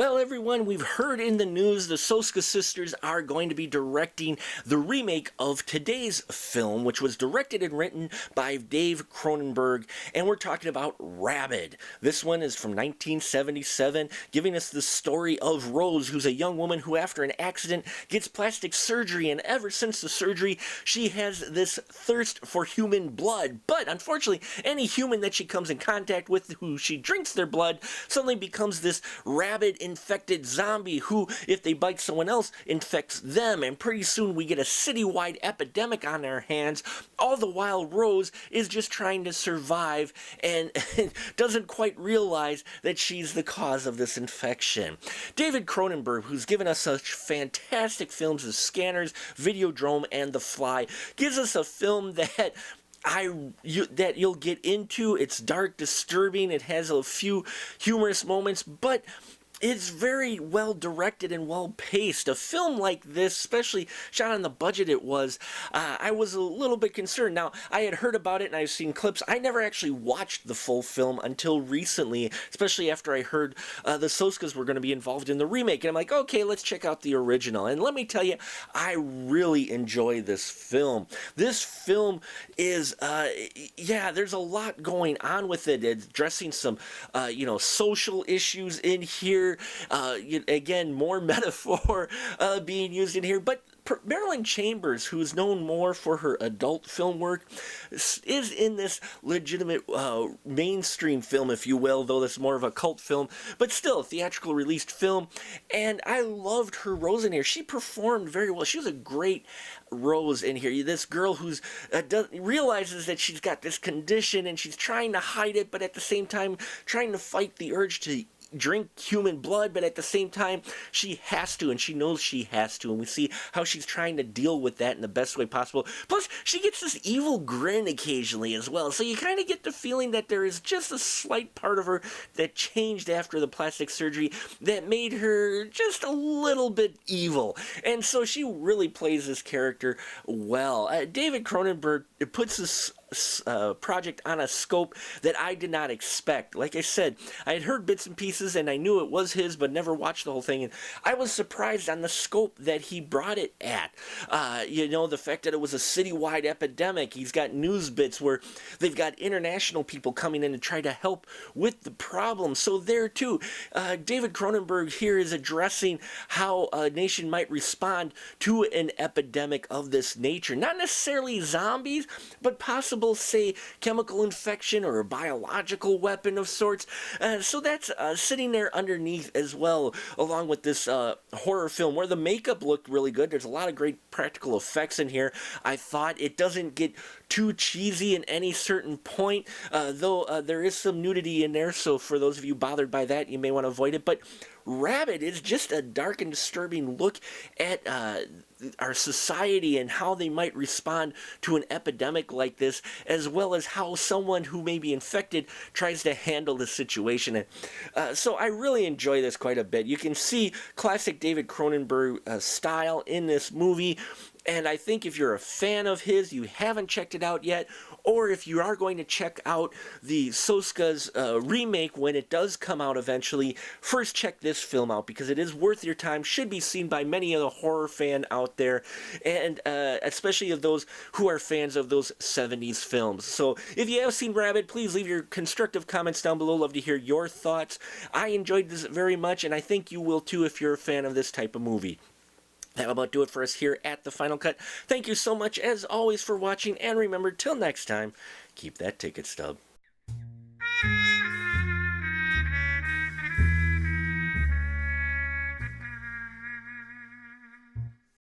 Well, everyone, we've heard in the news the Soska Sisters are going to be directing the remake of today's film, which was directed and written by Dave Cronenberg, and we're talking about Rabid. This one is from 1977, giving us the story of Rose, who's a young woman who, after an accident, gets plastic surgery, and ever since the surgery, she has this thirst for human blood. But, unfortunately, any human that she comes in contact with, who she drinks their blood, suddenly becomes this rabid infected zombie who, if they bite someone else, infects them, and pretty soon we get a citywide epidemic on our hands, all the while Rose is just trying to survive and doesn't quite realize that she's the cause of this infection. David Cronenberg, who's given us such fantastic films as Scanners, Videodrome, and The Fly, gives us a film that you'll get into. It's dark, disturbing, it has a few humorous moments, but it's very well directed and well paced. A film like this, especially shot on the budget it was, I was a little bit concerned. Now, I had heard about it and I've seen clips. I never actually watched the full film until recently, especially after I heard the Soskas were going to be involved in the remake. And I'm like, okay, let's check out the original. And let me tell you, I really enjoy this film. This film is, there's a lot going on with it. It's addressing some, social issues in here. Again, more metaphor being used in here, but Marilyn Chambers, who's known more for her adult film work, is in this legitimate mainstream film, if you will, though this is more of a cult film, but still a theatrical released film, and I loved her Rose in here. She performed very well. She was a great Rose in here. This girl who's realizes that she's got this condition and she's trying to hide it, but at the same time trying to fight the urge to drink human blood, but at the same time she has to, and she knows she has to, and we see how she's trying to deal with that in the best way possible. Plus, she gets this evil grin occasionally as well, so you kind of get the feeling that there is just a slight part of her that changed after the plastic surgery that made her just a little bit evil, and so she really plays this character well. David Cronenberg puts this project on a scope that I did not expect. Like I said, I had heard bits and pieces and I knew it was his, but never watched the whole thing, and I was surprised on the scope that he brought it at. The fact that it was a citywide epidemic. He's got news bits where they've got international people coming in to try to help with the problem. So there too, David Cronenberg here is addressing how a nation might respond to an epidemic of this nature. Not necessarily zombies, but possible, say, chemical infection or a biological weapon of sorts. So that's sitting there underneath as well, along with this horror film where the makeup looked really good. There's a lot of great practical effects in here. I thought it doesn't get too cheesy in any certain point, though there is some nudity in there, so for those of you bothered by that, you may want to avoid it. But Rabid is just a dark and disturbing look at our society and how they might respond to an epidemic like this, as well as how someone who may be infected tries to handle the situation. So I really enjoy this quite a bit. You can see classic David Cronenberg style in this movie. And I think if you're a fan of his, you haven't checked it out yet, or if you are going to check out the Soska's remake when it does come out eventually, first check this film out because it is worth your time, should be seen by many of the horror fan out there, and especially of those who are fans of those 70s films. So if you have seen Rabid, please leave your constructive comments down below. Love to hear your thoughts. I enjoyed this very much, and I think you will too if you're a fan of this type of movie. That'll about do it for us here at The Final Cut. Thank you so much, as always, for watching, and remember, till next time, keep that ticket stub.